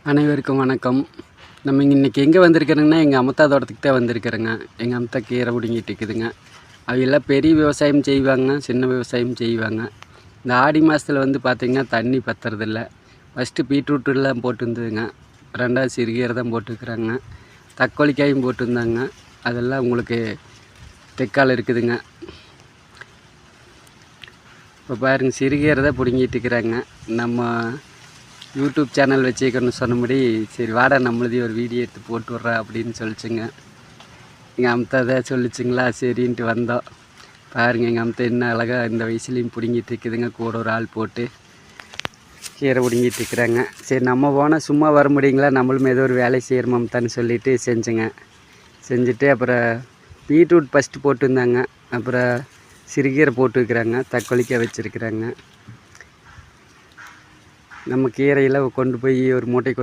அனைவருக்கும் வணக்கம். நம்ம இன்றைக்கி எங்கே வந்திருக்கிறோங்கன்னா, எங்கள் அமுத்தா தோட்டத்துக்கு தான் வந்திருக்கிறேங்க. எங்கள் அமுத்தா கீரை பிடுங்கிட்டு இருக்குதுங்க. அவையெல்லாம் பெரிய விவசாயம் செய்வாங்க, சின்ன விவசாயம் செய்வாங்க. இந்த ஆடி மாதத்தில் வந்து பார்த்திங்கன்னா தண்ணி பத்துறதில்ல. ஃபஸ்ட்டு பீட்ரூட்டெல்லாம் போட்டுருந்ததுங்க, 2வது சிறுகீரை தான் போட்டுருக்குறாங்க. தக்காளிக்காயும் போட்டிருந்தாங்க. அதெல்லாம் உங்களுக்கு தெக்கால் இருக்குதுங்க. இப்போ பாருங்கள், சிறுகீரை தான் பிடுங்கிட்டு இருக்கிறாங்க. நம்ம யூடியூப் சேனல் வச்சுக்கணும்னு சொன்னபடி, சரி வாடா நம்மளதையும் ஒரு வீடியோ எடுத்து போட்டு விட்றா அப்படின்னு சொல்லிச்சுங்க. எங்கள் அம்மா தான் சொல்லிச்சுங்களா, சரின்ட்டு வந்தோம். பாருங்கள், எங்கள் அம்மா என்ன அழகாக இந்த வயசுலேயும் பிடுங்கிட்டு இருக்குதுங்க. கூட ஒரு ஆள் போட்டு கீரை பிடுங்கிட்டு இருக்கிறாங்க. சரி நம்ம போனால் சும்மா வர முடியுங்களா, நம்மளும் ஏதோ ஒரு வேலை செய்கிறோமாம்தான்னு சொல்லிவிட்டு செஞ்சுங்க. செஞ்சுட்டு அப்புறம் பீட்ரூட் ஃபஸ்ட்டு போட்டுருந்தாங்க. அப்புறம் சிறுகீரை போட்டுருக்குறாங்க, தக்காளிக்காய் வச்சுருக்குறாங்க. நம்ம கீரையில் கொண்டு போய் ஒரு மூட்டை கொண்டு